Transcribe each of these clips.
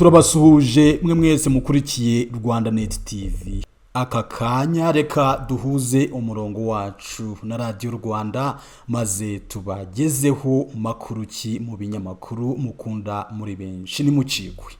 turabasuhuje mwe mwese mukurikiye Rwandanet TV. Aka kanya reka duhuze umurongo wacu na Radio Rwanda maze tubagezeho makuru ki mu binyamakuru mukunda muri benshi ni mucikwe.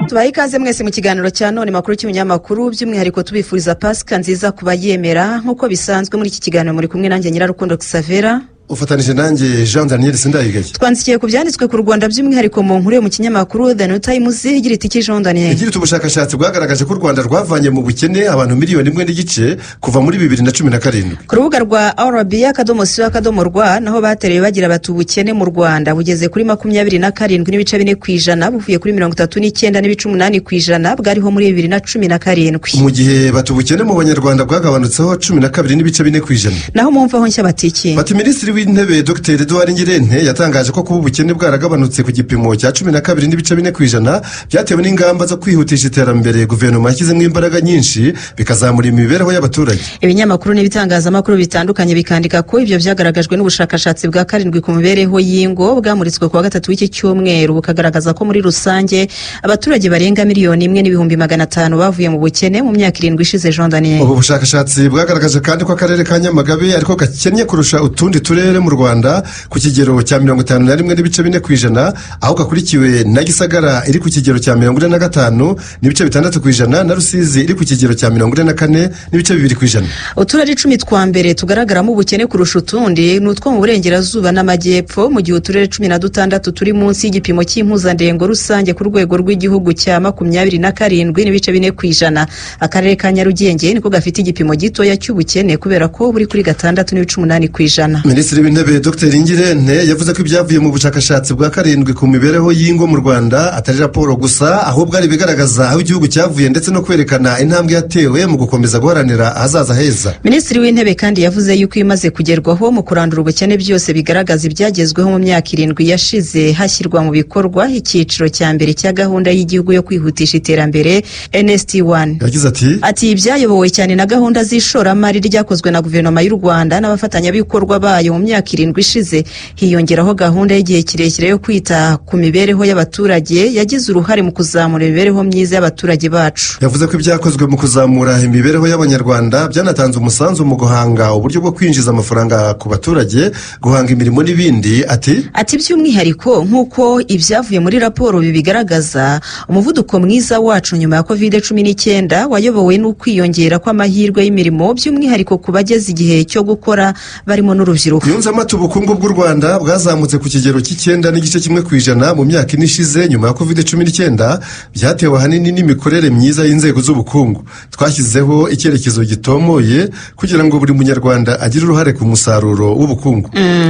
Tubaye ikaze mwese mu kiganiro cya none makuru cy'ibinyamakuru by'umwihariko tubifuriza Pasika nziza kubayemera nkuko bisanzwe muri iki kiganiro muri kumwe nanjye Nyirarukundo Xavera ufatanije nanjye Jean Daniel Sindayigaye. Twandikiye ku byanditswe ku Rwanda by'umwihariko mu nkuru yo mu kinyamakuru The New Times igira iti Jean Daniel. Igira ubushakashatsi bwagaragaje ko u Rwanda rwavanye mu bukene abantu miliyoni 1.5 kuva muri 2017. Ku rubuga rwa RBA.co.rw naho batereye bagira bati ubukene mu Rwanda bugeze kuri 27.4% buvuye kuri 39.8% bwariho muri 2017. Mu gihe batubukene mu Banyarwanda bwagabanutseho 12.4%. Naho mumvaho nshya batiki. Bati Minisitiri w'Intebe Dr. Edouard Ngirente yatangaje ko kuba ubukene bwaragabanutse ku gipimo cya 12.4% byatewe n'ingamba zo kwihutisha iterambere guverinoma yashyizemo imbaraga nyinshi bikazamura imibereho y'abaturage. Ibinyamakuru n'ibitangazamakuru bitandukanye bikandika ko ibyo byagaragajwe n'ubushakashatsi bwa 7 ku mibereho y'ingo bwamuritswe ku wa 3 w'iki cyumweru bukagaragaza ko muri rusange abaturage barenga miliyoni 1.500 bavuye mu bukene mu myaka 7 ishize. Jean Daniel. Ubu bushakashatsi bwagaragaje kandi ko akarere ka Nyamagabe ariko gakennye kurusha utundi turere mu Rwanda ku kigero cya 51.4% aho gakurikiwe na Gisagara iri ku kigero cya 45.6% na Rusizi iri ku kigero cya 44.2%. Uturere 10 twa mbere tugaragaramo ubukene kurusha utundi n'utwo mu burengerazuba n'amajyepfo mu gihe uturere 16 turi munsi y'igipimo cy'impuzandengo rusange ku rwego rw'igihugu cya 27.4%. Akarere ka Nyarugenge niko gafite igipimo gitoya cy'ubukene kubera ko buri kuri 6.8%. Minisitiri w'Intebe Dr. Ngirente yavuze ko ibyavuye mu bushakashatsi bwa 7 ku mibereho y'ingo mu Rwanda atari raporo gusa ahubwo ari bigaragaza aho igihugu cyavuye ndetse no kwerekana intambwe yatewe mu gukomeza guharanira ahazaza heza. Minisitiri w'Intebe kandi yavuze yuko imaze kugerwaho mu kurandura ubukene byose bigaragaza ibyagezweho mu myaka 7 yashize hashyirwa mu bikorwa icyiciro cya mbere cya gahunda y'igihugu yo kwihutisha iterambere NST1. Yagize ati ibyayobowe cyane na gahunda z'ishoramari ryakozwe na guverinoma y'u Rwanda n'abafatanyabikorwa bayo mu myaka 7 ishize hiyongeraho gahunda y'igihe kirekire yo kwita ku mibereho y'abaturage yagize uruhare mu kuzamura imibereho myiza y'abaturage bacu. Yavuze ko ibyakozwe mu kuzamura imibereho y'Abanyarwanda byanatanze umusanzu mu guhanga uburyo bwo kwinjiza amafaranga ku baturage guhanga imirimo n'ibindi. Ati by'umwihariko nk'uko ibyavuye muri raporo bibigaragaza umuvuduko mwiza wacu nyuma ya COVID-19 wayobowe n'ukwiyongera kw'amahirwe y'imirimo by'umwihariko ku bageze igihe cyo gukora barimo n'urubyiruko. Yunzemo ati ubukungu bw'u Rwanda bwazamutse ku kigero cy'9.1% mu myaka inishize nyuma ya COVID-19 byatewe ahanini n'imikorere myiza y'inzego z'ubukungu. Twashyizeho icyerekezo gitomoye kugira ngo buri munyarwanda agire uruhare ku musaruro w'ubukungu.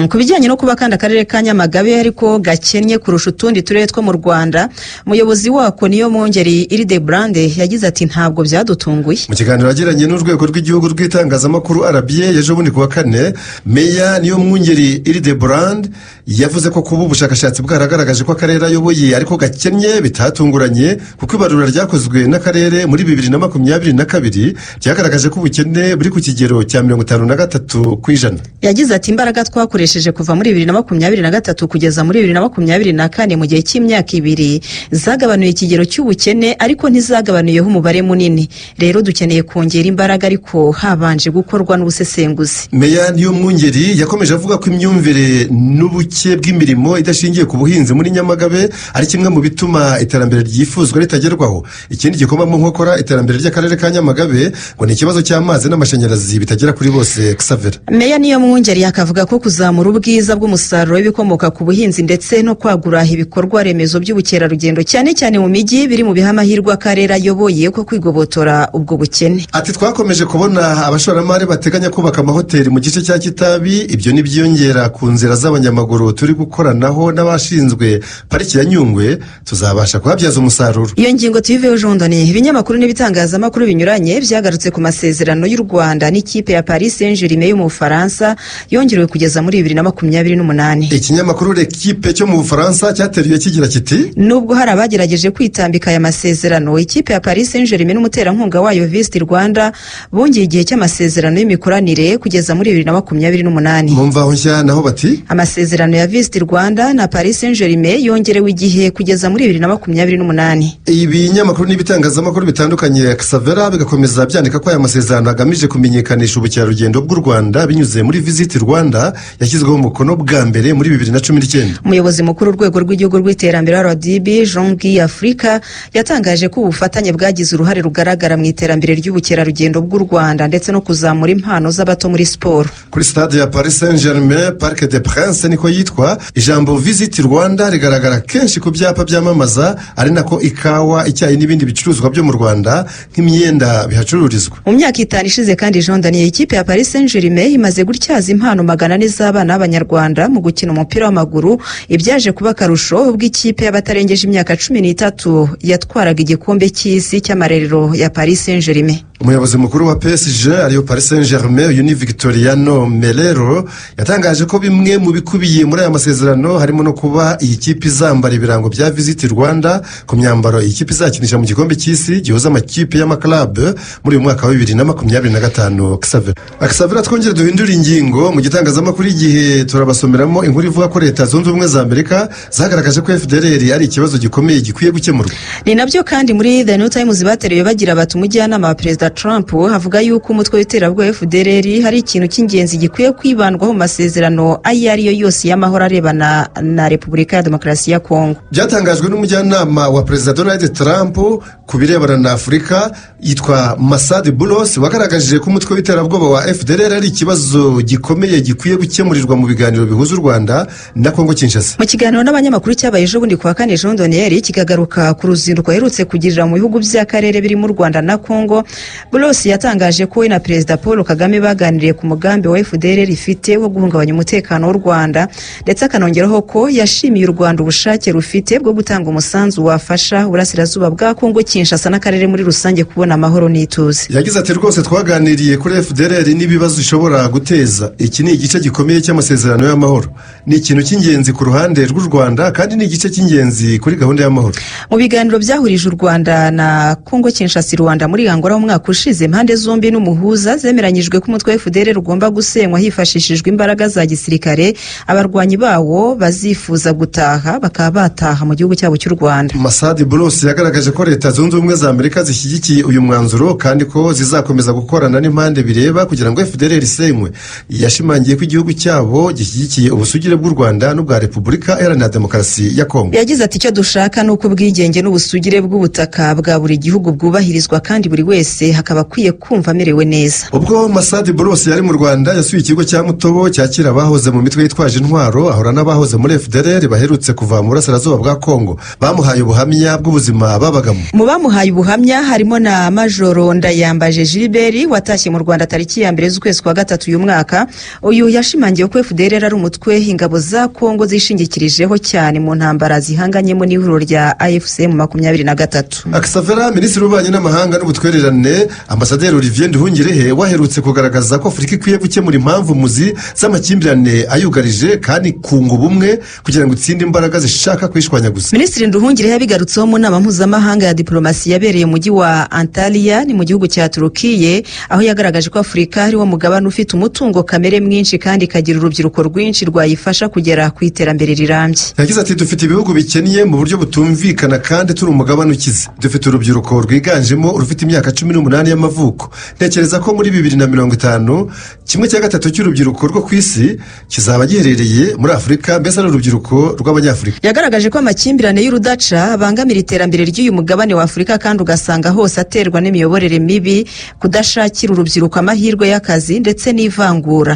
Ku bijyanye no kuba kandi akarere ka Nyamagabe ariko gakennye kurusha utundi turere two mu Rwanda umuyobozi wako niyo Mwungeri Hildebrand yagize ati ntabwo byadutunguye. Mu kiganiro yagiranye n'urwego rw'igihugu rw'itangazamakuru RBA yaje bundi kuwa 4 Meya niyo Mwungeri Hildebrand yavuze ko kuba ubushakashatsi bwaragaragaje ko akarere ayoboye ariko gakennye bitatunguranye kuko ibarura ryakozwe n'akarere muri 2022 ryagaragaje ko ubukene buri ku kigero cya 53%. Yagize ati imbaraga twakoresheje kuva muri 2023 kugeza muri 2024 mu gihe cy'imyaka 2 zagabanuye ikigero cy'ubukene ariko ntizagabanuyeho umubare munini. Rero dukeneye kongera imbaraga ariko habanje gukorwa n'ubusesenguzi. Meya niyo Mwungeri yakomeje avuga ko imyumvire n'ubuke bw'imirimo idashingiye ku buhinzi muri Nyamagabe ari kimwe mu bituma iterambere ryifuzwa ritagerwaho. Ikindi gikoma mu nkokora iterambere ry'akarere ka Nyamagabe ngo ni ikibazo cy'amazi n'amashanyarazi bitagera kuri bose. Xavera. Meya niyo Mwungeri akavuga ko kuzamura ubwiza bw'umusaruro w'ibikomoka ku buhinzi ndetse no kwagura ibikorwa remezo by'ubukerarugendo cyane cyane mu mijyi biri mu biha amahirwe akarere ayoboye ko kwigobotora ubwo bukene. Ati twakomeje kubona abashoramari bateganya kubaka amahoteli mu gice cya Kitabi ibyo nibyiyongera ku nzira z'abanyamaguru turi gukoranaho n'abashinzwe pariki ya Nyungwe tuzabasha kuhabyaza umusaruro. Iyo ngingo tuyiveho Jean Daniel. Ibinyamakuru n'ibitangazamakuru binyuranye byagarutse ku masezerano y'u Rwanda n'ikipe ya Paris Saint-Germain yo mu Bufaransa yongerewe kugeza muri 2028. Ikinyamakuru L'Equipe cyo mu Bufaransa cyateruye kigira kiti nubwo hari abagerageje kwitambika aya masezerano ikipe ya Paris Saint-Germain n'umuterankunga wayo Visit Rwanda bongeye igihe cy'amasezerano y'imikoranire kugeza muri 2028. Mumva nshya naho bati amasezerano ya Visit Rwanda na Paris Saint-Germain yongerewe igihe kugeza muri 2028. Ibinyamakuru n'ibitangazamakuru bitandukanye Xavera bigakomeza byandika ko aya masezerano agamije kumenyekanisha ubukerarugendo bw'u Rwanda binyuze muri Visit Rwanda yashyizweho umukono bwa mbere muri 2019. Umuyobozi mukuru w'urwego rw'igihugu rw'iterambere RDB Jean-Guy Afrika yatangaje ko ubufatanye bwagize uruhare rugaragara mu iterambere ry'ubukerarugendo bw'u Rwanda ndetse no kuzamura impano z'abato muri siporo. Kuri stade ya Paris Saint-Germain Parc des Princes niko yitwa, ijambo Visit Rwanda rigaragara kenshi ku byapa byamamaza, ari nako ikawa, icyayi n'ibindi bicuruzwa byo mu Rwanda nk'imyenda bihacururizwa. Mu myaka 5 ishize kandi Jean Daniel ikipe ya Paris Saint-Germain imaze gutyaza impano 400 z'abana b'Abanyarwanda mu gukina umupira w'amaguru, ibyaje kuba karusho ubwo ikipe y'abatarengeje imyaka 13 yatwaraga igikombe cy'isi cy'amarerero ya Paris Saint-Germain. Umuyobozi mukuru wa PSG ariyo Paris Saint-Germain Uni Victoriano Melero yatangaje ko bimwe mu bikubiye muri aya masezerano harimo no kuba iyi kipe izambara ibirango bya Visit Rwanda ku myambaro iyi kipe izakinisha mu gikombe cy'isi gihuza amakipe y'amaklub muri uyu mwaka wa 2025. Xavera twongere duhindura ingingo mu gitangazamakuru igihe turabasomeramo inkuru ivuga ko Leta Zunze Ubumwe za Amerika zagaragaje ko FDLR ari ikibazo gikomeye gikwiye gukemurwa. Ni nabyo kandi muri The New Times bateruye bagira bati umujyanama wa Perezida Trump havuga yuko umutwe w'iterabwoba FDLR hari ikintu cy'ingenzi gikwiye kwibandwaho mu masezerano ayo ariyo yose y'amahoro arebana na Repubulika ya Demokarasi ya Kongo. Byatangajwe n'umujyanama wa Perezida Donald Trump ku birebana na Afurika yitwa Masad Boulos, wagaragaje ko umutwe w'iterabwoba wa FDLR ari ikibazo gikomeye gikwiye gukemurirwa mu biganiro bihuza u Rwanda na Kongo Kinshasa. Mu kiganiro n'abanyamakuru cyabaye ejo bundi kuwa 4 Jean Daniel kikagaruka ku ruzinduko aherutse kugirira mu bihugu by'akarere biri mu Rwanda na Kongo, Boulos yatangaje ko we na Perezida Paul Kagame baganiriye ku mugambi wa FDLR ifite wo guhungabanya umutekano w'u Rwanda, ndetse akanongeraho ko yashimiye u Rwanda ubushake rufite bwo gutanga umusanzu wafasha uburasirazuba bwa Kongo Kinshasa n'akarere muri rusange kubona amahoro n'ituze. Yagize ati rwose twaganiriye kuri FDLR n'ibibazo ishobora guteza. Iki ni igice gikomeye cy'amasezerano y'amahoro, ni ikintu cy'ingenzi ku ruhande rw'u Rwanda kandi ni igice cy'ingenzi kuri gahunda y'amahoro. Mu biganiro byahurije u Rwanda na Kongo Kinshasa Rwanda muri Angola mu mwaka ushize, impande zombi n'umuhuza zemeranyijwe ko umutwe wa FDLR ugomba gusenywa hifashishijwe imbaraga za gisirikare, abarwanyi bawo bazifuza gutaha bakaba bataha mu gihugu cyabo cy'u Rwanda. Masad Boulos yagaragaje ko Leta Zunze Ubumwe za Amerika zishyigikiye uyu mwanzuro kandi ko zizakomeza gukorana n'impande bireba kugira ngo FDLR isenywe. Yashimangiye ko igihugu cyabo gishyigikiye ubusugire bw'u Rwanda n'ubwa Repubulika Iharanira Demokarasi ya Kongo. Yagize ati icyo dushaka ni uko ubwigenge n'ubusugire bw'ubutaka bwa buri gihugu bwubahirizwa kandi buri wese hakaba akwiye kumva amerewe neza. Ubwo Masad Boulos yari mu Rwanda yasuye ikigo cya Mutobo cyakira abahoze mu mitwe yitwaje intwaro, ahora n'abahoze muri FDLR baherutse kuva mu burasirazuba bwa Kongo. Bamuhaye ubuhamya bw'ubuzima babagamo. Mu bamuhaye ubuhamya harimo na Majoro Ndayambaje Gilbert watashye mu Rwanda tariki ya 2 z'ukwezi kwa 3 uyu mwaka. Uyu yashimangiye ko FDLR ari umutwe ingabo za Kongo zishingikirijeho cyane mu ntambara zihanganyemo n'ihuriro rya AFC mu 2023. Xavera Minisitiri w'Ububanyi n'Amahanga n'Ubutwererane Ambasaderi Olivier Nduhungirehe waherutse kugaragaza ko Afurika ikwiye gukemura impamvu muzi z'amakimbirane ayugarije kandi kunga ubumwe kugira ngo itsinde imbaraga zishaka kwishwanyaguza. Minisitiri Nduhungirehe yabigarutseho mu nama mpuzamahanga ya diplomasi yabereye mu mujyi wa Antalya ni mu gihugu cya Turukiye, aho yagaragaje ko Afurika ari wo mugabane ufite umutungo kamere mwinshi kandi ikagira urubyiruko rwinshi rwayifasha kugera ku iterambere rirambye. Yagize ati dufite ibihugu bikennye mu buryo butumvikana kandi turi umugabane ukize. Dufite urubyiruko rwiganjemo urufite imyaka 18 y'amavuko. Ntekereza ko muri 2050 1/3 cy'urubyiruko rwo ku isi kizaba giherereye muri Afurika, mbese ari urubyiruko rw'Abanyafurika. Yagaragaje ko amakimbirane y'urudaca abangamira iterambere ry'uyu mugabane wa Afurika kandi ugasanga hose aterwa n'imiyoborere mibi, kudashakira urubyiruko amahirwe y'akazi ndetse n'ivangura.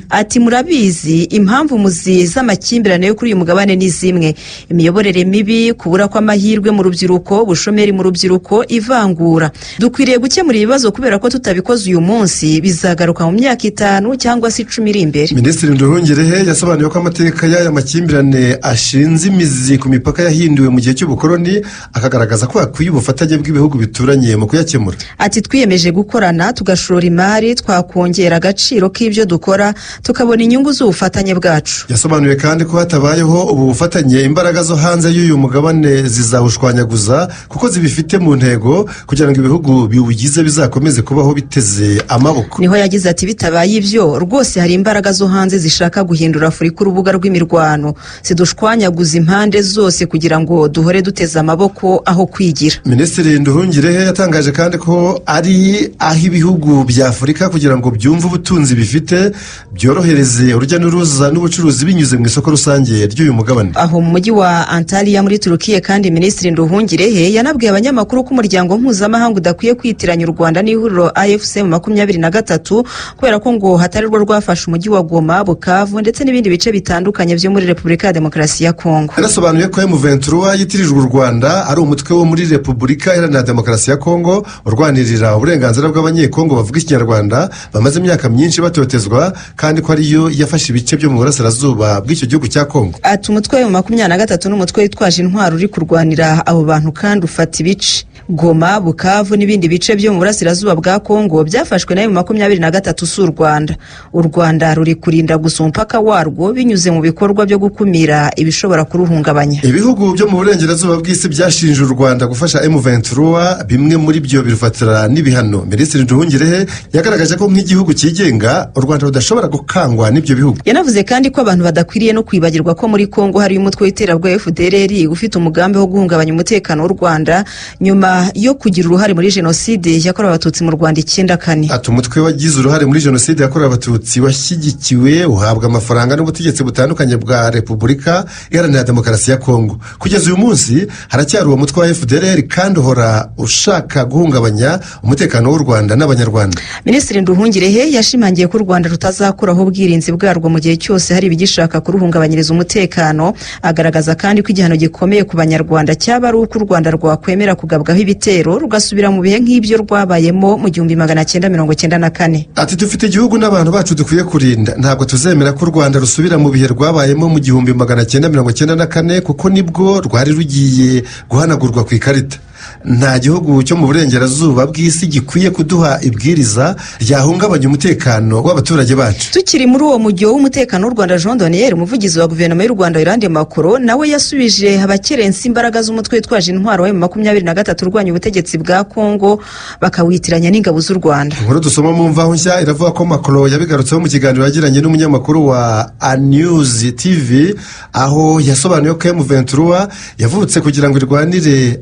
Ati murabizi impamvu muzi z'amakimbirane yo kuri uyu mugabane ni zimwe: imiyoborere mibi, kubura kw'amahirwe mu rubyiruko, ubushomeri mu rubyiruko, ivangura. Dukwiriye gukemura ibibazo kubera ko tutabikoze uyu munsi bizagaruka mu myaka 5 cyangwa se 10 iri imbere. Minisitiri Nduhungirehe yasobanuye ko amateka y'aya makimbirane ashinze imizi ku mipaka yahinduwe mu gihe cy'ubukoloni, akagaragaza ko hakwiye ubufatanye bw'ibihugu bituranye mu kuyakemura. Ati twiyemeje gukorana tugashora imari, twakongera agaciro k'ibyo dukora, tukabona inyungu z'ubufatanye bwacu. Yasobanuye kandi ko hatabayeho ubu bufatanye imbaraga zo hanze y'uyu mugabane zizahushwanyaguza kuko zibifite mu ntego kugira ngo ibihugu biwugize bizakomeze kubaho biteze amaboko. Niho yagize ati bitabaye ibyo rwose hari imbaraga zo hanze zishaka guhindura Afurika ku rubuga rw'imirwano, zidushwanyaguza impande zose kugira ngo duhore duteze amaboko aho kwigira. Minisitiri Nduhungirehe yatangaje kandi ko ari aho ibihugu bya Afurika kugira ngo byumve ubutunzi bifite byorohereze urujya n'uruza n'ubucuruzi binyuze mu isoko rusange ry'uyu mugabane. Aho mu mujyi wa Antalya muri Turukiya kandi Minisitiri Nduhungirehe yanabwiye abanyamakuru ko umuryango mpuzamahanga udakwiye kwitiranya u Rwanda n'ihuriro AFC mu 23 kubera ko ngo hatari rwo rwafashe umujyi wa Goma, Bukavu ndetse n'ibindi bice bitandukanye byo muri Repubulika ya Demokarasi ya Kongo. Yanasobanuye ko M23 yitirijwe u Rwanda ari umutwe wo muri Repubulika Iharanira Demokarasi ya Kongo urwanirira uburenganzira bw'abanyekongo bavuga ikinyarwanda bamaze imyaka myinshi batotezwa, kandi ko ariyo yafashe ibice byo mu burasirazuba bw'icyo gihugu cya Kongo. Ati umutwe wa 23 n'umutwe witwaje intwaro uri kurwanira abo bantu kandi ufata ibice. Goma, Bukavu n'ibindi bice byo mu burasirazuba bwa Kongo byafashwe na M23 si u Rwanda. U Rwanda ruri kurinda gusa umupaka warwo binyuze mu bikorwa byo gukumira ibishobora kuruhungabanya. Ibihugu byo mu burengerazuba bw'isi byashinje u Rwanda gufasha M23, bimwe muri byo birufatira n'ibihano. Minisitiri Nduhungirehe yagaragaje ko nk'igihugu cyigenga u Rwanda rudashobora gukangwa n'ibyo bihugu. Yanavuze kandi ko abantu badakwiriye no kwibagirwa ko muri Kongo hari umutwe w'iterabwoba FDLR ufite umugambi wo guhungabanya umutekano w'u Rwanda nyuma yo kugira uruhare muri jenoside yakorewe abatutsi mu Rwanda 94. Ati umutwe wagize uruhare muri jenoside yakorewe abatutsi washyigikiwe uhabwa amafaranga n'ubutegetsi butandukanye bwa Repubulika Iharanira Demokarasi ya Kongo. Kugeza uyu munsi haracyari uwo mutwe wa FDLR kandi uhora ushaka guhungabanya umutekano w'u Rwanda n'abanyarwanda. Minisitiri Nduhungirehe yashimangiye ko u Rwanda rutazakuraho ubwirinzi bwarwo mu gihe cyose hari ibigishaka kuruhungabanyiriza umutekano. Agaragaza kandi ko igihano gikomeye ku banyarwanda cyaba ari uko u Rwanda rwakwemera kugabwaho ibitero rugasubira mu bihe nk'ibyo rwabayemo mu 1994. Ati dufite igihugu n'abantu bacu dukwiye kurinda, ntabwo tuzemera ko u Rwanda rusubira mu bihe rwabayemo mu 1994 kuko nibwo rwari rugiye guhanagurwa ku ikarita. Nta gihugu cyo mu burengerazuba bw'isi gikwiye kuduha ibwiriza ryahungabanya umutekano w'abaturage bacu. Tukiri muri uwo mujyo w'umutekano w'u Rwanda, Jean Daniel umuvugizi wa guverinoma y'u Rwanda Yolande Makoro nawe yasubije abakerensi imbaraga z'umutwe witwaje intwaro wa M23 urwanya ubutegetsi bwa Kongo bakawitiranya n'ingabo z'u Rwanda. Inkuru dusoma mu mvaho nshya iravuga ko Makoro yabigarutseho mu kiganiro yagiranye n'umunyamakuru wa A-News TV, aho yasobanuye ko M23 yavutse kugira ngo irwanire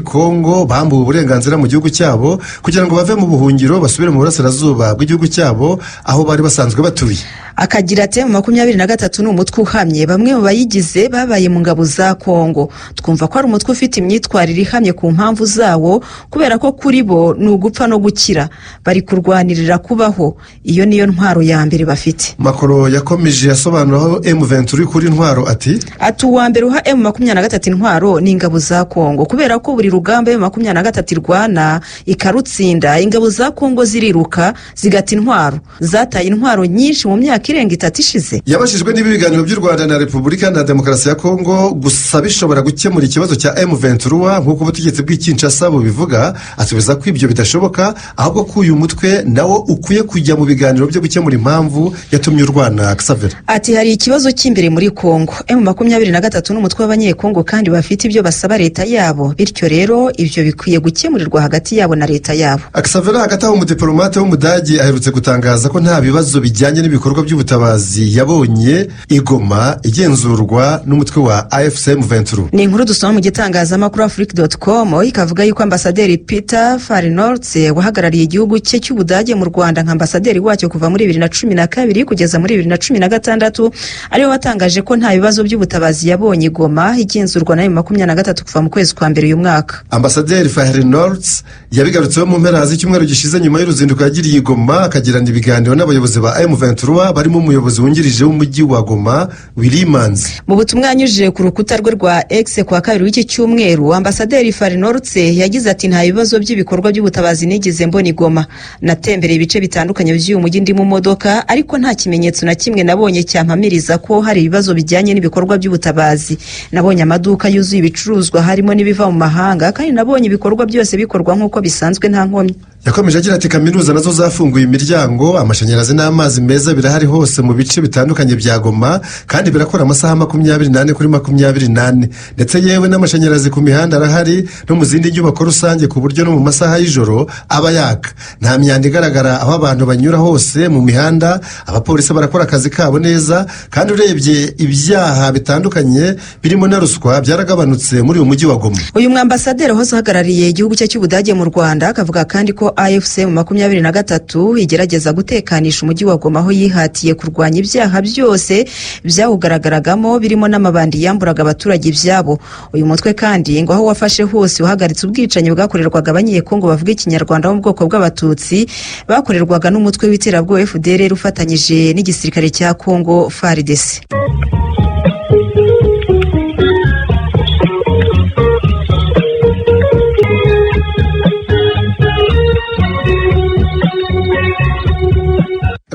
Kongo bambuwe uburenganzira mu gihugu cyabo kugira ngo bave mu buhungiro basubire mu burasirazuba bw'igihugu cyabo aho bari basanzwe batuye. Akagira ati M23 ni umutwe uhamye, bamwe mu bayigize babaye mu ngabo za Kongo. Twumva ko ari umutwe ufite imyitwarire ihamye ku mpamvu zawo kubera ko kuri bo ni ugupfa no gukira, bari kurwanirira kubaho. Iyo niyo ntwaro ya mbere bafite. Makoro yakomeje asobanuraho M23 kuri intwaro ati uwa mbere uha M23 intwaro ni ingabo za Kongo kubera ko buri rugamba M23 irwana ikarutsinda ingabo za Kongo ziriruka zigata intwaro, zataye intwaro nyinshi mu myaka irenga 3 ishize. Yabashijwe n'ibi biganiro by'u Rwanda na Repubulika na Demokarasi ya Kongo gusa bishobora gukemura ikibazo cya M23 nk'uko ubutegetsi bw'Kinshasa bubivuga, asubiza ko ibyo bidashoboka ahubwo ko uyu mutwe nawo ukwiye kujya mu biganiro byo gukemura impamvu yatumye urwana. Xavier ati hari ikibazo cy'imbere muri Kongo. M23 n'umutwe w'abanyekongo kandi bafite ibyo basaba leta yabo, bityo rero ibyo bikwiye gukemurirwa hagati yabo na leta yabo. Xavier hagati aho umudiplomate w'Umudage aherutse gutangaza ko nta bibazo bijyanye n'ibikorwa by'ubutabazi yabonye igoma igenzurwa n'umutwe wa AFC M23. Ni inkuru dusoma mu gitangazamakuru Afrique.com ikavuga yuko ambasaderi Peter Farnoltz wahagarariye igihugu cye cy'Ubudage mu Rwanda nka ambasaderi wacyo kuva muri 2012 kugeza muri 2016 ariwe watangaje ko nta bibazo by'ubutabazi yabonye igoma igenzurwa na M23 kuva mu kwezi kwa mbere uyu mwaka. Ambasaderi Farnoltz yabigarutseho mu mpera z'icyumweru gishize nyuma y'uruzinduko yagiriye igoma akagirana ibiganiro n'abayobozi ba M23 barimo umuyobozi wungirije w'umujyi wa Goma Williams. Mu butumwa yanyujije ku rukuta rwe rwa X kwa kabiri w'iki cyumweru, ambasaderi Farnoltz yagize ati nta bibazo by'ibikorwa by'ubutabazi nigeze mbona igoma, natembereye ibice bitandukanye by'uyu mujyi ndi mu modoka ariko nta kimenyetso na kimwe nabonye cyampamiriza ko hari ibibazo bijyanye n'ibikorwa by'ubutabazi. Nabonye amaduka yuzuye ibicuruzwa harimo n'ibiva mu mahanga kandi nabonye ibikorwa byose bikorwa nk'uko bisanzwe nta nkomyi. yakomeje agira ati kaminuza nazo zafunguye imiryango, amashanyarazi n'amazi meza birahari hose mu bice bitandukanye bya Goma kandi birakora amasaha 24 kuri 24, ndetse yewe n'amashanyarazi ku mihanda arahari no mu zindi nyubako rusange ku buryo no mu masaha y'ijoro aba yaka. Nta myanda igaragara aho abantu banyura hose mu mihanda, abapolisi barakora akazi kabo neza kandi urebye ibyaha bitandukanye birimo na ruswa byaragabanutse muri uyu mujyi wa Goma. Uyu mwambasaderi hoze uhagarariye igihugu cye cy'Ubudage mu Rwanda akavuga kandi ko AFC mu 23 igerageza gutekanisha umujyi wa Goma aho yihatiye kurwanya ibyaha byose byawugaragaragamo birimo n'amabandi yamburaga abaturage ibyabo. Uyu mutwe kandi ngo aho wafashe hose uhagaritse ubwicanyi bwakorerwaga abanyekongo bavuga ikinyarwanda bo mu bwoko bw'abatutsi bakorerwaga n'umutwe w'iterabwoba FDLR ufatanyije n'igisirikare cya Kongo FARDC.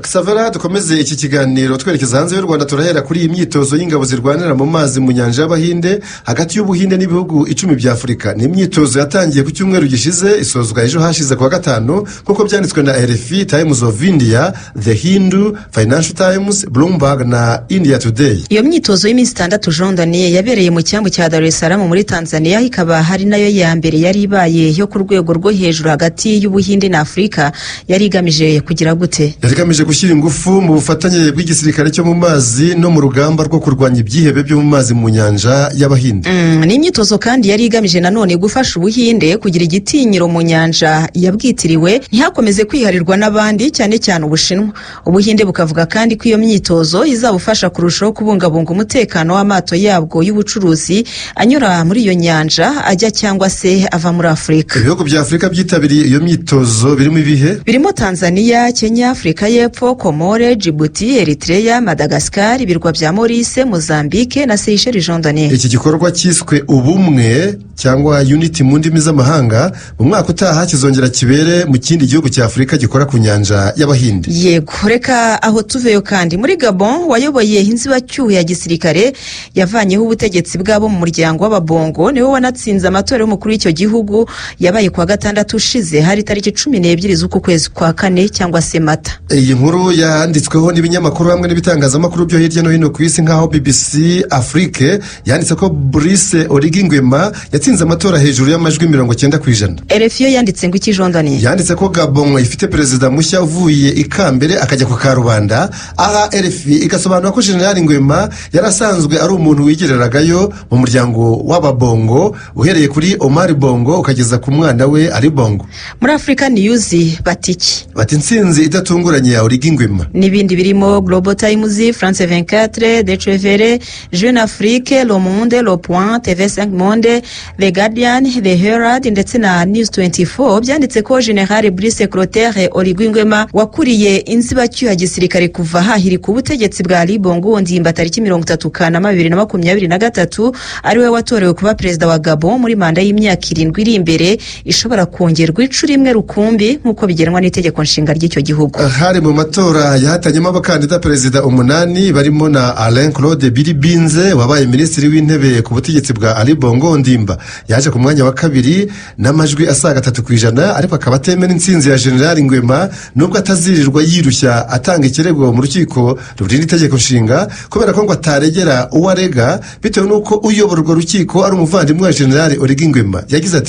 Savara, dukomeze iki kiganiro twerekeza hanze y'u Rwanda. Turahera kuri iyi myitozo y'ingabo zirwanira mu mazi mu nyanja y'Abahinde hagati y'Ubuhinde n'ibihugu 10 bya Afurika. Ni imyitozo yatangiye ku cyumweru gishize isozwa ejo hashize kuwa gatanu kuko byanditswe na RFI, Times of India, The Hindu, Financial Times, Bloomberg na India Today. Iyo myitozo y'iminsi 6 Jondaniye yabereye mu cyambu cya Dar es Salaam muri Tanzania, ikaba hari nayo ya mbere yari ibaye yo ku rwego rwo hejuru hagati y'Ubuhinde na Afurika. Yari igamije kugira gute? Yari igamije gushyira ingufu mu bufatanye bw'igisirikare cyo mu mazi no mu rugamba rwo kurwanya ibyihebe byo mu mazi mu nyanja y'Abahinde. Ni imyitozo kandi yari igamije nanone gufasha Ubuhinde kugira igitinyiro mu nyanja yabwitiriwe ntihakomeze kwiharirwa n'abandi, cyane cyane Ubushinwa. Ubuhinde bukavuga kandi ko iyo myitozo izabufasha kurushaho kubungabunga umutekano w'amato yabwo y'ubucuruzi anyura muri iyo nyanja ajya cyangwa se ava muri Afurika. Ibihugu bya Afurika byitabiriye iyo myitozo birimo ibihe? Birimo Tanzania, Kenya, Afurika y'Epfo, Komore, Djibouti, Eritrea, Madagascar, ibirwa bya Maurice, Mozambique na Seychelles. Jondaniye, iki gikorwa cyiswe ubumwe cyangwa unity mu ndimi z'amahanga mu mwaka utaha kizongera kibere mu kindi gihugu cya Afurika gikora ku nyanja y'Abahinde. Yego, reka aho tuveyo kandi muri Gabon wayoboye inzibacyuho ya gisirikare yavanyeho ubutegetsi bwabo mu muryango w'ababongo niwe wanatsinze amatora y'umukuru w'icyo gihugu yabaye kuwa gatandatu ushize hari tariki 12 z'uku kwezi kwa kane cyangwa se Mata. Iyi nkuru yanditsweho n'ibinyamakuru hamwe n'ibitangazamakuru byo hirya no hino ku isi nkaho BBC Afrique yanditse ko Brice Oligui Nguema yatsinze amatora hejuru y'amajwi 90%. RFI yanditse ngo iki Jondaniye? Yanditse ko Gabon ifite perezida mushya uvuye ikambere akajya ku Karubanda. Aha RFI igasobanura ko General Nguema yarasanzwe ari umuntu wigereragayo mu muryango w'ababongo uhereye kuri Omar Bongo ukageza ku mwana we Ali Bongo. Muri Africa News batiki bati intsinzi idatunguranye ya Oligui Nguema. N'ibindi birimo Global Times, France 24, Deutsche Welle, Jeune Afrique, Le Monde, Le Point, TV5 Monde, The Guardian, The Herald ndetse na News 24 byanditse ko General Brice Clotaire Oligui Nguema wakuriye inzibacyuho ya gisirikare kuva hahiri ku butegetsi bwa Ali Bongo Ondimba tariki 30 Kanama 2023 ariwe watorewe kuba perezida wa Gabon muri manda y'imyaka 7 iri imbere ishobora kongerwa icuri imwe rukumbi nk'uko bigenwa n'itegeko nshinga ry'icyo gihugu. Hari mu matora yahatanyemo abakandida perezida 8 barimo na Alain Claude Bilibinze wabaye minisitiri w'intebe ku butegetsi bwa Ali Bongo Ondimba. Yaje ku mwanya wa kabiri n'amajwi asaga 3% ariko akaba atemera intsinzi ya General Nguema nubwo atazirirwa yirushya atanga ikirego mu rukiko rurinda itegeko nshinga kubera ko ngo ataregera uwarega bitewe nuko uyobora urwo rukiko ari umuvandimwe wa General Oligui Nguema. Yagize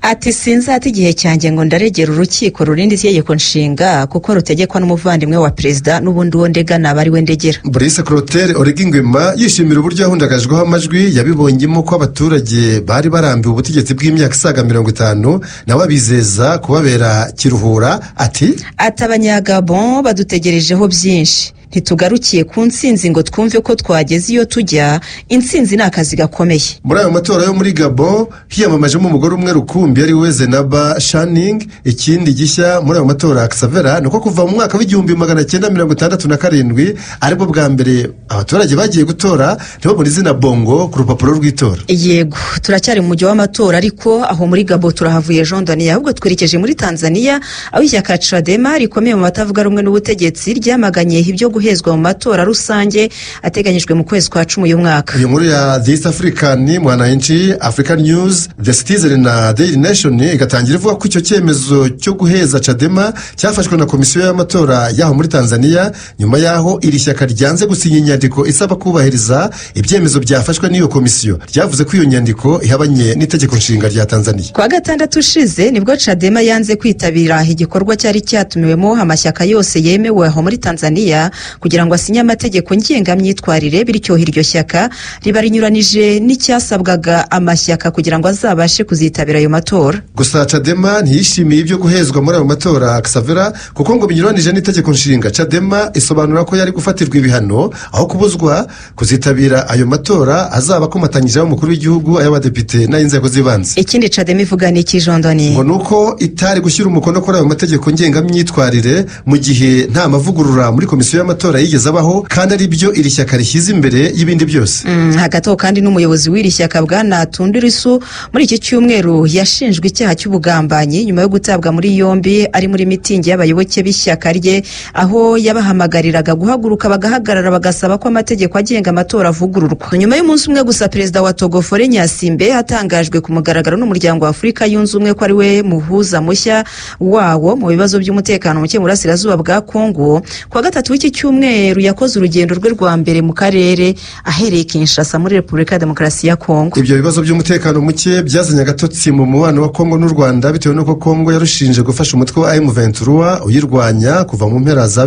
ati sinzata igihe cyanjye ngo ndaregera urukiko rurinda itegeko nshinga kuko rutegekwa n'umuvandimwe wa perezida n'ubundi wo ndega naba ari we ndegera. Brice Clotaire Oligui Nguema yishimira uburyo yahundagajweho amajwi yabibonyemo ko abaturage bari barambiwe ubutegetsi bw'imyaka isaga 50 nawe abizeza kubabera kiruhura. Ati abanyagabon badutegerejeho byinshi, ntitugarukiye ku ntsinzi ngo twumve ko twageze iyo tujya. Intsinzi ni akazi gakomeye. Muri ayo matora yo muri Gabon hiyamamajemo umugore umwe rukumbi ari we Zenaba Channing. Ikindi gishya muri ayo matora Savera nuko kuva mu mwaka w'1967 aribwo bwa mbere abaturage bagiye gutora ntibabone izina Bongo ku rupapuro rw'itora. Yego, turacyari mu mujyi w'amatora ariko aho muri Gabon turahavuye Jondaniye, ahubwo twerekeje muri Tanzania aho ishyaka Chadema rikomeye mu batavuga rumwe n'ubutegetsi ryamaganye ibyo guhezwa mu matora rusange ateganyijwe mu kwezi kwa 10 uyu mwaka. Iyo nkuru ya The East African, Mwananchi, African News, The Citizen na Daily Nation igatangira ivuga ko icyo cyemezo cyo guheza Chadema cyafashwe na komisiyo y'amatora yaho muri Tanzania nyuma yaho iri shyaka ryanze gusinya inyandiko isaba kubahiriza ibyemezo byafashwe n'iyo komisiyo. Ryavuze ko iyo nyandiko ihabanye n'itegeko nshinga rya Tanzania. Kwa gatandatu ushize nibwo Chadema yanze kwitabira igikorwa cyari cyatumiwemo amashyaka yose yemewe aho muri Tanzania kugira ngo asinye amategeko ngengamyitwarire, bityo iryo shyaka riba rinyuranije n'icyasabwaga amashyaka kugira ngo azabashe kuzitabira ayo matora. Gusa Chadema ntiyishimiye ibyo guhezwa muri ayo matora Xavera kuko ngo binyuranije n'itegeko nshinga. Chadema isobanura ko yari gufatirwa ibihano aho kubuzwa kuzitabira ayo matora azaba akomatanyije y'umukuru w'igihugu, ay'abadepite n'ay'inzego z'ibanze. Ikindi Chadema ivuga ni ikijondoni ngo nuko itari gushyira umukono kuri ayo mategeko ngengamyitwarire mu gihe nta mavugurura muri komisiyo y'amatora yigeze abaho, kandi ari byo iri shyaka rishyize imbere y'ibindi byose. Hagati aho kandi n'umuyobozi w'iri shyaka Bwana Tundu Lissu muri iki cyumweru yashinjwe icyaha cy'ubugambanyi nyuma yo gutabwa muri yombi ari muri mitingi y'abayoboke b'ishyaka rye, aho yabahamagariraga guhaguruka bagahagarara bagasaba ko amategeko agenga amatora avugururwa. Nyuma y'umunsi umwe gusa Perezida wa Togo Faure Nyasimbe hatangajwe ku mugaragaro n'umuryango wa Afurika yunze ubumwe ko ari we muhuza mushya wawo mu bibazo by'umutekano muke mu burasirazuba bwa Kongo. Kwa gatatu w'iki cyumweru yakoze urugendo rwe rwa mbere mu karere ahereye Kinshasa muri Repubulika ya Demokarasi ya Kongo. Ibyo bibazo by'umutekano muke byazanye agatotsi mu mubano wa Kongo n'u Rwanda bitewe n'uko Kongo yarushinje gufasha umutwe wa M23 uyirwanya kuva mu mpera za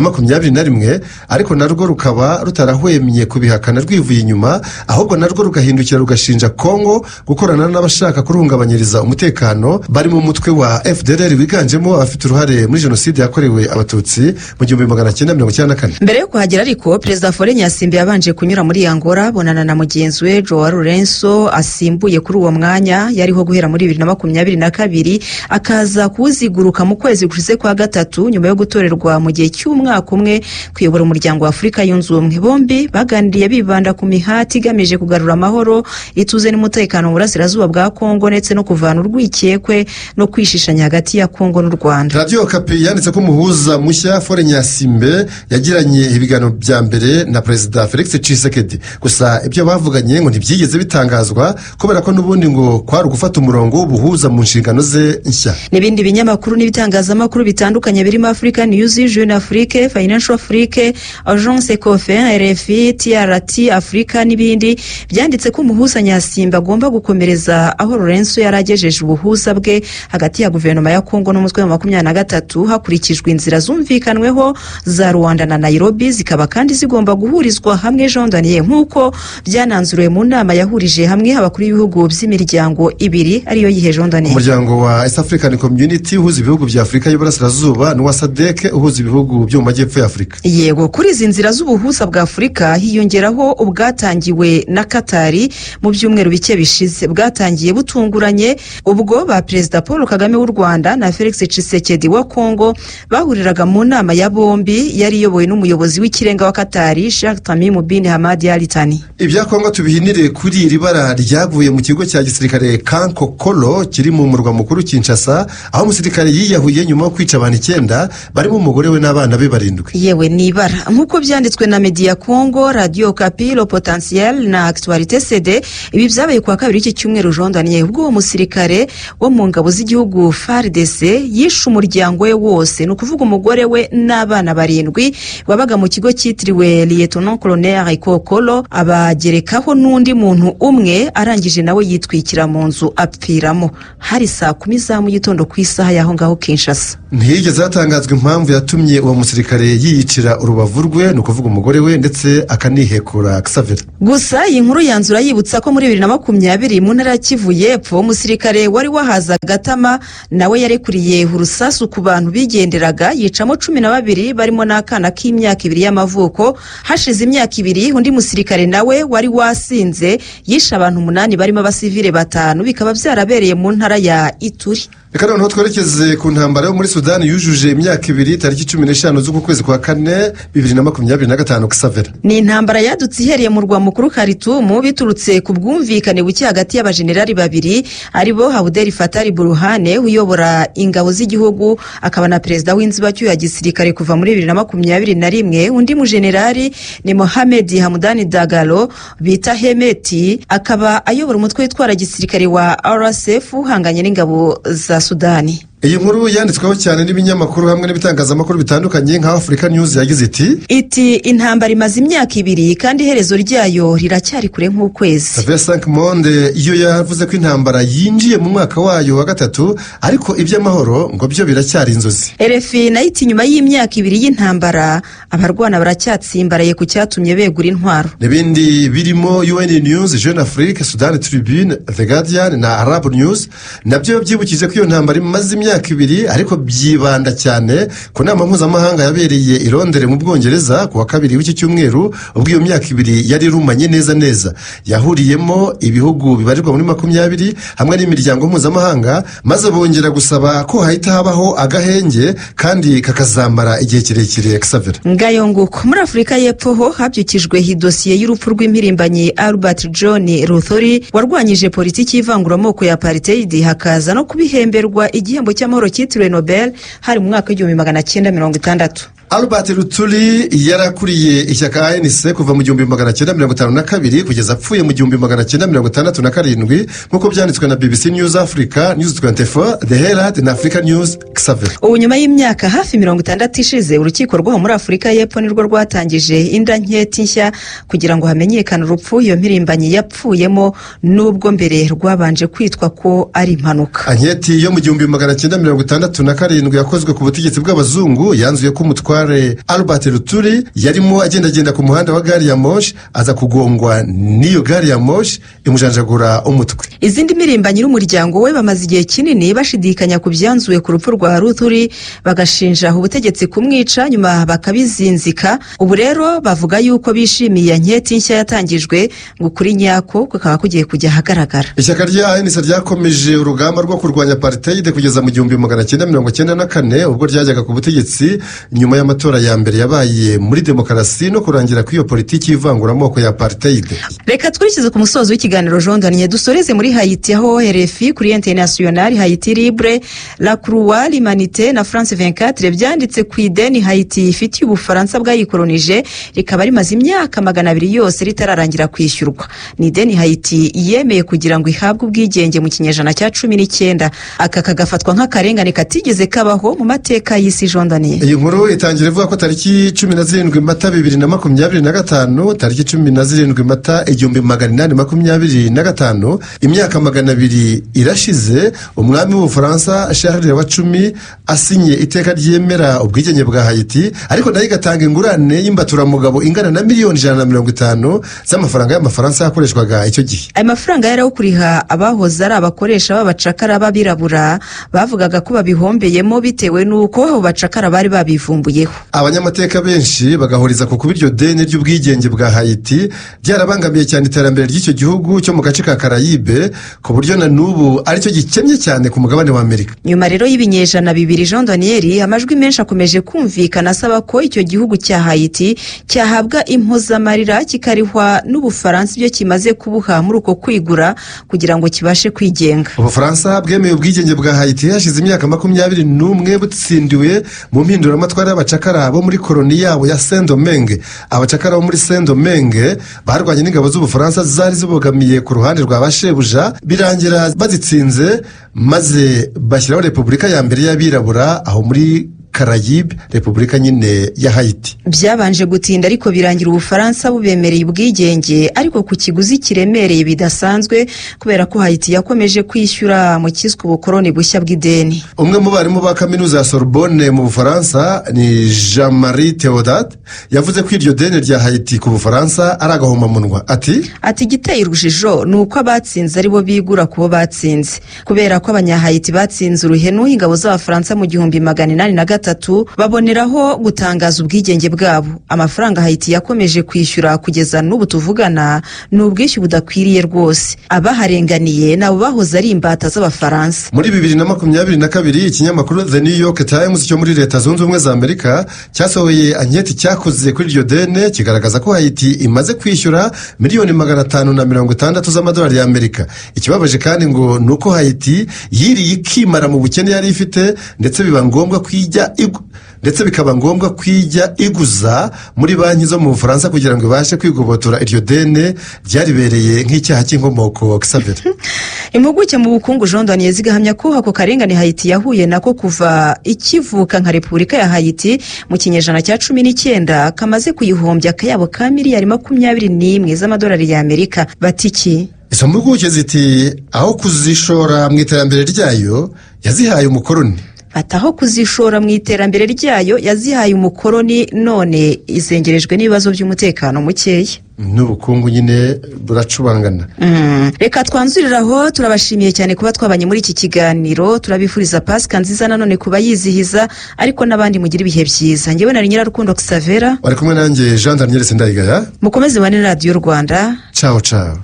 2021, ariko narwo rukaba rutarahwemye kubihakana rwivuye inyuma, ahubwo narwo rugahindukira rugashinja Kongo gukorana n'abashaka kurungabanyiriza umutekano bari mu mutwe wa FDLR wiganjemo abafite uruhare muri jenoside yakorewe abatutsi mu 1994. Mbere yo kuhagera ariko Perezida Faure Nyasimbe yabanje kunyura muri Angola bonana na mugenzi we Joao Lourenço asimbuye kuri uwo mwanya yariho guhera muri 2022 akaza kuwuziguruka mu kwezi gushize kwa gatatu nyuma yo gutorerwa mu gihe cy'umwaka umwe kuyobora umuryango wa Afurika yunze ubumwe. Bombi baganiriye bibanda ku mihati igamije kugarura amahoro, ituze n'umutekano mu burasirazuba bwa Kongo ndetse no kuvana urwikekwe no kwishishanya hagati ya Kongo n'u Rwanda. Radio Okapi yanditse ko umuhuza mushya Faure Nyasimbe yagiranye ibiganiro bya mbere na Perezida Felix Tshisekedi. Gusa ibyo bavuganye ngo ntibyigeze bitangazwa kubera ko n'ubundi ngo kwari gufata umurongo w'ubuhuza mu nshingano ze nshya. N'ibindi binyamakuru n'ibitangazamakuru bitandukanye birimo African News, Jeune Afrique, Financial Afrique, Agence Ecofin, RFI, TRT Africa n'ibindi byanditse ko umuhuza Nyasimbe agomba gukomereza aho Lourenço yaragejeje ubuhuza bwe hagati ya guverinoma ya Kongo n'umutwe wa 23 hakurikijwe inzira zumvikanweho za Rwanda na Nairobi, zikaba kandi zigomba guhurizwa hamwe jondaniye nk'uko byananzuriwe mu nama yahurije hamwe abakuru b'ibihugu by'imiryango ibiri ariyo yihe jondaniye. Umuryango wa East African Community uhuza ibihugu bya Afurika y'Iburasirazuba n'uwa SADC uhuza ibihugu byo mu majyepfo ya Afurika. Yego, kuri izi nzira z'ubuhuza bwa Afurika hiyongeraho ubwatangiwe na Katari mu byumweru bike bishize. Bwatangiye butunguranye ubwo ba Perezida Paul Kagame w'u Rwanda na Felix Tshisekedi wa Kongo bahuriraga mu nama ya bombi yari iyobowe n'umuyobozi w'ikirenga wa Katari Sheikh Tamim bin Hamad Al Thani. Ibya Kongo tubihinire kuri iri bara ryavuye mu kigo cya gisirikare Kankokolo kiri mu murwa mukuru Kinshasa, aho umusirikare yiyahuye nyuma yo kwica abantu 9 barimo umugore we n'abana be 7. Yewe nibara nkuko byanditswe na Media Congo, Radio Okapi, Le Potentiel na Actualité CD. Ibi byabaye kwa kabiri iki cyumweru jondaniye ubwo uwo musirikare wo mu ngabo z'igihugu FARDC yishe umuryango we wose, no kuvuga umugore we n'abana 7 wabaga mu kigo cyitiriwe Lieutenant Colonel Kokolo, abagerekaho n'undi muntu umwe arangije nawe yitwikira mu nzu apfiramo. Hari saa 10 za mu gitondo ku isaha yaho ngaho Kinshasa. Ntiyigeze hatangazwa impamvu yatumye uwo musirikare yiyicira urubavu rwe, no kuvuga umugore we ndetse akanihekura Xavera. Gusa iyi nkuru yanzura yibutsa ko muri 2020 mu ntara ya Kivu y'Epfo umusirikare wari wahaza Gatama nawe yarekuriye urusasu ku bantu bigenderaga yicamo 12 barimo n'akana k'imyaka 2 y'amavuko. Hashize imyaka 2 undi musirikare nawe wari wasinze yisha abantu 8 barimo abasivile 5, bikaba byarabereye mu ntara ya Ituri. reka noneho twerekeze ku ntambara yo muri Sudani yujuje imyaka 2 tariki 15 z'uku kwezi kwa 4 2025 Xavier. Ni intambara yadutse ihereye mu rwa mukuru Khartoum biturutse ku bwumvikane buke hagati y'abajenerali babiri aribo Abdel Fattah al-Burhan uyobora ingabo z'igihugu akaba na perezida w'inzibacyuho ya gisirikare kuva muri 2021, undi mujenerali ni Mohamed Hamdan Dagalo bita Hemeti akaba ayobora umutwe witwara gisirikare wa RSF uhanganye n'ingabo za Sudani. Iyi nkuru yanditsweho cyane n'ibinyamakuru hamwe n'ibitangazamakuru bitandukanye nka Africa News yagize iti intambara imaze imyaka 2 kandi iherezo ryayo riracyari kure nk'ukwezi. V5 Monde iyo yavuze ko intambara yinjiye mu mwaka wayo wa 3 ariko iby'amahoro ngo byo biracyari inzozi. RFI nayo iti nyuma y'imyaka 2 y'intambara abarwana baracyatsimbaraye ku cyatumye begura intwaro. N'ibindi birimo UN News, Jeune Afrique, Sudan Tribune, The Guardian na Arab News nabyo byibukije ko iyo ntambara imaze imyaka 2 ariko byibanda cyane ku nama mpuzamahanga yabereye i Londres mu Bwongereza ku wa 2 w'iki cyumweru ubwo iyo myaka 2 yari rumanye neza yahuriyemo ibihugu bibarirwa muri 20 hamwe n'imiryango mpuzamahanga maze bongera gusaba ko hahita habaho agahenge kandi kakazamara igihe kirekire. Xavier ngayo nguko muri Afrika y'Epfo ho habyukijwe idosiye y'urupfu rw'impirimbanyi Albert John Ruthori warwanyije politiki y'ivanguraamoko ya apartheid hakaza no kubihemberwa igihembo cy'amahoro cyitiriwe Nobel hari mu mwaka w'1960. Albert Rutuli yarakuriye ishyaka ANC kuva mu 1952 kugeza apfuye mu 1967 nk'uko byanditswe na BBC News Africa, News 24, The Herald na Africa News. Xavier ubu nyuma y'imyaka hafi 60 ishize urukiko rwo muri Afrika y'Epfo nirwo rwatangije indanketi nshya kugira ngo hamenyekane urupfu iyo mpirimbanyi yapfuyemo nubwo mbere rwabanje kwitwa ko ari impanuka. Anketi yo mu 1967 yakozwe ku butegetsi bw'abazungu yanzuye ko umutware Albert Rutuli yarimo agendagenda ku muhanda wa gari ya moshi aza kugongwa n'iyo gari ya moshi imujanjagura umutwe. Izindi mpirimbanyi n'umuryango we bamaze igihe kinini bashidikanya ku byanzuwe ku rupfu rwa Rutuli bagashinja ubutegetsi kumwica nyuma bakabizinzika. Ubu rero bavuga yuko bishimiye anketi nshya yatangijwe ngo kuri nyako kukaba kugiye kujya hagaragara. Ishyaka rya ANC ryakomeje urugamba rwo kurwanya apartheid kugeza mu 1994 ubwo ryajyaga ku butegetsi nyuma y'amatora ya mbere yabaye muri demokarasi no kurangira kw'iyo politiki y'ivanguraamoko ya apartheid. Reka twirikize ku musozo w'ikiganiro Jondaniye dusoreze muri Haiti aho RFI kuri International Haiti Libre, La Croix, l'Humanité na France 24 byanditse ku ideni Haiti ifitiye Ubufaransa bwayikolonije rikaba rimaze imyaka 200 yose ritararangira kwishyurwa. Ni ideni Haiti yemeye kugira ngo ihabwe ubwigenge mu kinyejana cya 19 aka kagafatwa nk'akarengane katigeze kabaho mu mateka y'isi. Jondaniye iyi nkuru itangira ivuga ko tariki 17 Mata 2025 tariki 17 Mata 1825 imyaka 200 irashize umwami w'Ubufaransa Charles wa 10 asinye iteka ryemera ubwigenge bwa Haiti ariko nayo igatanga ingurane y'imbaturamugabo ingana na miliyoni 150 z'amafaranga y'amafaransa yakoreshwaga icyo gihe. Aya mafaranga yari kuriha abahoze ari abakoresha b'abacakara b'abirabura bavugaga ko babihombeyemo bitewe n'uko abo bacakara bari babivumbuyeho. Abanyamateka benshi bagahuriza ku kubiryo deni ry'ubwigenge bwa Haiti byarabangamiye cyane iterambere ry'icyo gihugu cyo mu gace ka Caraïbe ku buryo na n'ubu aricyo gikennye cyane ku mugabane wa Amerika. Nyuma rero y'ibinyejana 2 Jean Daniel amajwi menshi akomeje kumvikana asaba ko icyo gihugu cya Haiti cyahabwa impozamarira kikarihwa n'Ubufaransa ibyo kimaze kubuha muri uko kwigura kugira ngo kibashe kwigenga. Ubufaransa bwemeye ubwigenge bwa Haiti hashize imyaka 21 butsindiwe mu mpinduramatwara y'abacakara bo muri koloni yabo ya Saint-Domingue. Abacakara bo muri Saint-Domingue barwanye n'ingabo z'Ubufaransa zari zibogamiye ku ruhande rwa bashebuja birangira bazitsinze maze bashyiraho Repubulika ya mbere y'abirabura aho muri Caraïbe, Repubulika nyine ya Haiti. Byabanje gutinda ariko birangira Ubufaransa bubemereye ubwigenge ariko ku kiguzi kiremereye bidasanzwe kubera ko Haiti yakomeje kwishyura mu kiswe ubukoroni bushya bw'ideni. Umwe mu barimu ba kaminuza ya Sorbonne mu Bufaransa ni Jean-Marie Théodat yavuze ko iryo deni rya Haiti ku Bufaransa ari agahomamunwa. Ati giteye urujijo nuko abatsinze aribo bigura kubo batsinze kubera ko abanyahayiti batsinze uruhenu ingabo z'Abafaransa mu 1803 gatatu baboneraho gutangaza ubwigenge bwabo. Amafaranga Haiti yakomeje kwishyura kugeza n'ubu tuvugana ni ubwishyu budakwiriye rwose. Abaharenganiye nabo bahoze ari imbata z'Abafaransa. Muri 2022 ikinyamakuru The New York Times cyo muri Leta Zunze Ubumwe za Amerika cyasohoye anketi cyakoze kuri iryo deni kigaragaza ko Haiti imaze kwishyura miliyoni 560 z'amadolari y'Amerika. Ikibabaje kandi ngo nuko Haiti yiriye ikimara mu bukene yari ifite ndetse bikaba ngombwa kwijya iguza muri banki zo mu Bufaransa kugira ngo ibashe kwigobotora iryo deni ryaribereye nk'icyaha cy'inkomoko Xavier. Impuguke mu bukungu Jean Daniel zigahamya ko ako karengane Haiti yahuye nako kuva ikivuka nka Repubulika ya Haiti mu kinyejana cya 19 kamaze kuyihombya akayabo ka miliyari 21 z'amadolari y'Amerika. Batiki izo mpuguke ziti aho kuzishora mu iterambere ryayo yazihaye umukoroni. Ataho kuzishora mu iterambere ryayo yazihaye umukoroni, none izengerejwe n'ibibazo by'umutekano mukeya n'ubukungu nyine buracubangana. Reka twanzuriraho. Turabashimiye cyane kuba twabanye muri iki kiganiro. Turabifuriza Pasika nziza nanone kuba yizihiza, ariko n'abandi mugira ibihe byiza. Ngewe nari Nyirarukundo Xavera, bari kumwe nanjye Jean Daniel Sindayigaya. Mukomeze bane Radio Rwanda. Ciao ciao.